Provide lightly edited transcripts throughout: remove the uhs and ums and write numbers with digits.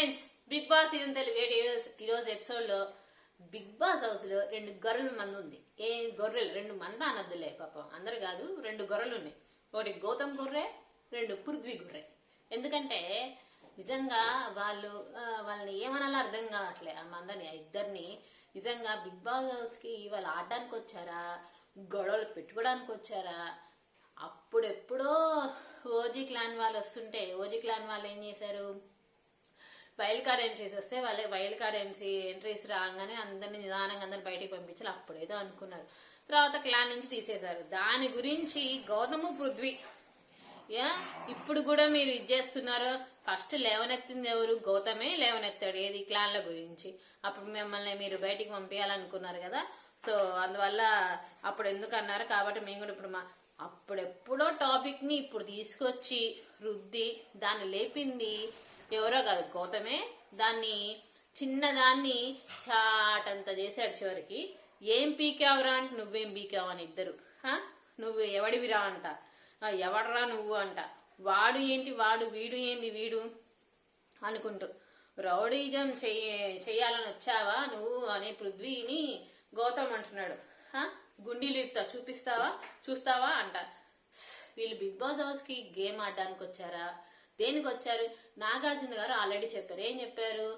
Friends, Big Boss season Telugu ఈరోజు episode లో big boss house లో 2 గొర్రెల మంది ఉంది. గొర్రెలు 2 మంది అనద్దులే, పాపం అందరు కాదు, 2 గొర్రెలు ఉన్నాయి. ఒకటి గౌతమ్ గొర్రె, 2 పృథ్వీ గొర్రె. ఎందుకంటే నిజంగా వాళ్ళని ఏమనాలో అర్థం కావట్లే. ఆ మందని ఇద్దరిని నిజంగా బిగ్ బాస్ హౌస్ కి వాళ్ళు ఆడడానికి వచ్చారా, గొడవలు పెట్టుకోవడానికి వచ్చారా? అప్పుడెప్పుడో ఓజీ క్లాన్ వాళ్ళు వస్తుంటే ఓజీ క్లాన్ వాళ్ళు ఏం చేశారు, వైల్డ్ కార్డ్ ఎంట్రీస్ వస్తే వాళ్ళే వైల్డ్ కార్డ్ ఎంట్రీస్ రాగానే అందరినీ నిదానంగా అందరిని బయటికి పంపించాలి అప్పుడేదో అనుకున్నారు. తర్వాత క్లాన్ నుంచి తీసేశారు. దాని గురించి గౌతము పృథ్వీ ఇప్పుడు కూడా మీరు ఇది చేస్తున్నారు. ఫస్ట్ లేవనెత్తింది ఎవరు? గౌతమే లేవనెత్తాడు. ఏది? క్లాన్ల గురించి. అప్పుడు మిమ్మల్ని మీరు బయటికి పంపించాలనుకున్నారు కదా. సో అందువల్ల అప్పుడు ఎందుకు అన్నారు కాబట్టి మేము కూడా ఇప్పుడు అప్పుడెప్పుడో టాపిక్ ని ఇప్పుడు తీసుకొచ్చి రుద్ది దాన్ని లేపింది ఎవరో కాదు, గౌతమే. దాన్ని చిన్నదాన్ని చాటంత చేశాడు. చివరికి ఏం పీకావురా అంటే నువ్వేం పీకావు అని ఇద్దరు. నువ్వు ఎవడివిరా అంట, ఎవడరా నువ్వు అంట. వాడు ఏంటి వాడు, వీడు ఏంటి వీడు అనుకుంటూ రౌడీజం చెయ్యాలని వచ్చావా నువ్వు అనే పృథ్వీని గౌతమ్ అంటున్నాడు. గుండీలు ఇస్తా చూస్తావా అంట. వీళ్ళు బిగ్ బాస్ హౌస్ కి గేమ్ ఆడడానికి వచ్చారా, దేనికి వచ్చారు? నాగార్జున గారు ఆల్రెడీ చెప్పారు. ఏం చెప్పారు?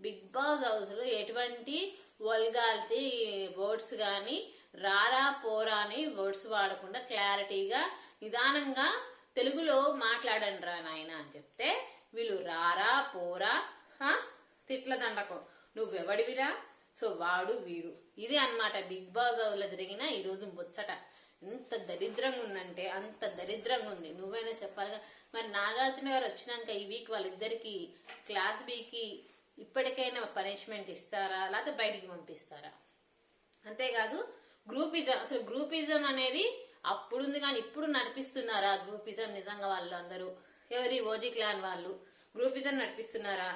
బిగ్ బాస్ హౌస్ లో ఎటువంటి వల్గారిటీ వర్డ్స్ కానీ రారా పోరా అని వర్డ్స్ వాడకుండా క్లారిటీగా నిదానంగా తెలుగులో మాట్లాడండి రా నాయన అని చెప్తే వీళ్ళు రారా పోరా తిట్ల దండకం, నువ్వెవడివిరా, సో వాడు వీడు. ఇది అన్నమాట బిగ్ బాస్ హౌస్ లో జరిగిన ఈరోజు ముచ్చట. ఎంత దరిద్రంగా ఉందంటే అంత దరిద్రంగా ఉంది. నువ్వైనా చెప్పాలిగా. మరి నాగార్జున గారు వచ్చినాక ఈ వీక్ వాళ్ళిద్దరికి క్లాస్ బికి ఇప్పటికైనా పనిష్మెంట్ ఇస్తారా, లేకపోతే బయటికి పంపిస్తారా? అంతేకాదు గ్రూపిజం, అసలు గ్రూపిజం అనేది అప్పుడుంది కానీ ఇప్పుడు నడిపిస్తున్నారా గ్రూపిజం? నిజంగా వాళ్ళు అందరూ ఎవరి ఓజీ క్లాన్ వాళ్ళు గ్రూపిజం నడిపిస్తున్నారా?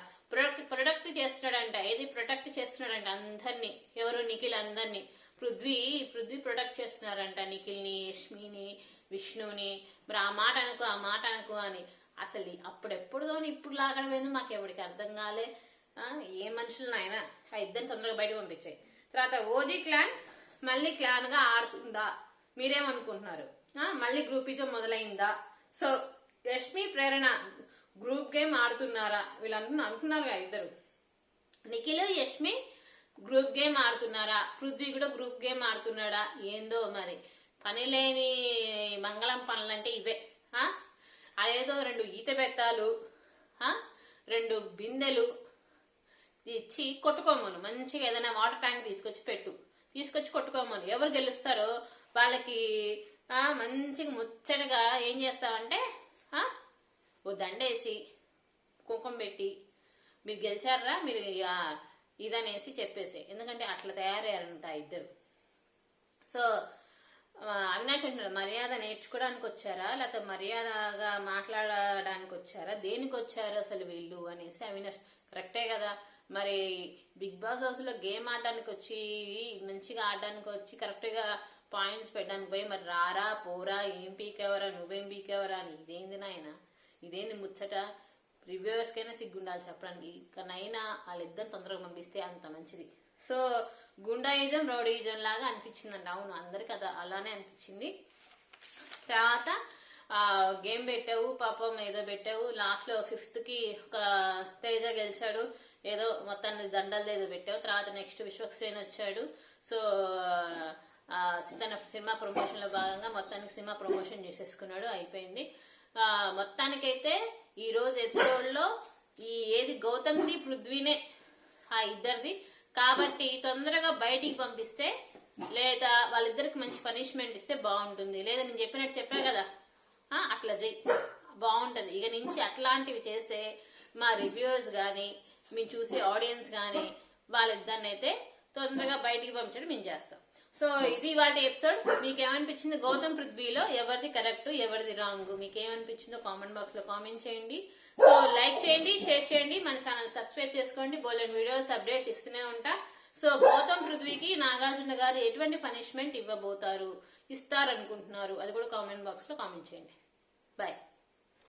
ప్రొడక్ట్ చేస్తున్నాడంట. ఏది ప్రొటెక్ట్ చేస్తున్నాడంట అందరినీ. ఎవరు? నిఖిల్ అందరినీ. పృథ్వీ ప్రొటెక్ట్ చేస్తున్నారంట నిఖిల్ని, యష్మిని, విష్ణుని. మరి ఆ మాట అనుకో అని. అసలు అప్పుడెప్పుడుదోని ఇప్పుడు లాగడం ఏందో మాకు ఎవరికి అర్థం కాలే. ఏ మనుషులను ఆయన ఆ ఇద్దరిని తొందరగా బయట పంపించాయి. తర్వాత ఓజీ క్లాన్ మళ్ళీ క్లాన్ గా ఆడుతుందా? మీరేమనుకుంటున్నారు? మళ్ళీ గ్రూపిజం మొదలైందా? సో యష్మి, ప్రేరణ గ్రూప్ గేమ్ ఆడుతున్నారా? వీళ్ళందరూ అనుకున్నారుగా ఇద్దరు. నిఖిల్, యష్మి గ్రూప్ గేమ్ ఆడుతున్నారా? పృథ్వీ కూడా గ్రూప్ గేమ్ ఆడుతున్నాడా? ఏందో మరి. పని లేని మంగళం పనులంటే ఇవే. అదేదో 2 ఈత బెత్తాలు 2 బిందెలు ఇచ్చి కొట్టుకోమను. మంచిగా ఏదైనా వాటర్ ట్యాంక్ తీసుకొచ్చి కొట్టుకోమను. ఎవరు గెలుస్తారో వాళ్ళకి మంచిగా ముచ్చటగా ఏం చేస్తామంటే ఓ దండేసి కుంకుమ పెట్టి మీరు గెలిచారా మీరు ఇదనేసి చెప్పేసి. ఎందుకంటే అట్లా తయారయ్యారంట ఇద్దరు. సో అవినాష్ అంటున్నారు, మర్యాద నేర్చుకోవడానికి వచ్చారా లేకపోతే మర్యాదగా మాట్లాడడానికి వచ్చారా, దేనికి వచ్చారు అసలు వీళ్ళు అనేసి. అవినాష్ కరెక్టే కదా. మరి బిగ్ బాస్ హౌస్ లో గేమ్ ఆడడానికి వచ్చి మంచిగా ఆడడానికి వచ్చి కరెక్ట్ గా పాయింట్స్ పెట్టడానికి పోయి మరి రారా పోరా, ఏం పీకెవరా, నువ్వేం పీకెవరా అని. ఇదేంది నాయన, ఇదేంది ముచ్చట? రివ్యూవర్స్ కైనా సిగ్గుండాలి చెప్పడానికి. ఇకనైనా వాళ్ళిద్దరు తొందరగా పంపిస్తే అంత మంచిది. సో గుండాయిజం రౌడీయిజం లాగా అనిపించిందంట. అవును, అందరికి అలానే అనిపించింది. తర్వాత గేమ్ పెట్టావు, పాపం ఏదో పెట్టావు. లాస్ట్ లో 5th కి ఒక తేజ గెలిచాడు, ఏదో మొత్తాన్ని దండలు ఏదో పెట్టావు. తర్వాత నెక్స్ట్ విశ్వక్సేన్ వచ్చాడు. సో తన సినిమా ప్రమోషన్ లో భాగంగా మొత్తానికి సినిమా ప్రమోషన్ చేసేసుకున్నాడు, అయిపోయింది. మొత్తానికైతే ఈ రోజు ఎపిసోడ్ లో ఏది గౌతమ్ది పృథ్వీనే ఆ ఇద్దరిది కాబట్టి తొందరగా బయటికి పంపిస్తే లేదా వాళ్ళిద్దరికి మంచి పనిష్మెంట్ ఇస్తే బాగుంటుంది. లేదా నేను చెప్పా కదా అట్లా చెయ్యి, బాగుంటుంది. ఇక నుంచి అట్లాంటివి చేస్తే మా రివ్యూవర్స్ కానీ మేము చూసే ఆడియన్స్ కానీ వాళ్ళిద్దరిని అయితే తొందరగా బయటికి పంపించడం మేము చేస్తాం. సో ఇది వాటి ఎపిసోడ్. మీకేమనిపించింది? గౌతమ్ పృథ్వీలో ఎవరిది కరెక్ట్, ఎవరిది రాంగ్, మీకేమనిపించిందో కామెంట్ బాక్స్ లో కామెంట్ చేయండి. సో లైక్ చేయండి, షేర్ చేయండి, మన ఛానల్ సబ్స్క్రైబ్ చేసుకోండి. బోలెన్ వీడియోస్ అప్డేట్స్ ఇస్తూనే ఉంటా. సో గౌతమ్ పృథ్వీకి నాగార్జున గారు ఎటువంటి పనిష్మెంట్ ఇస్తారనుకుంటున్నారు అది కూడా కామెంట్ బాక్స్ లో కామెంట్ చేయండి. బాయ్.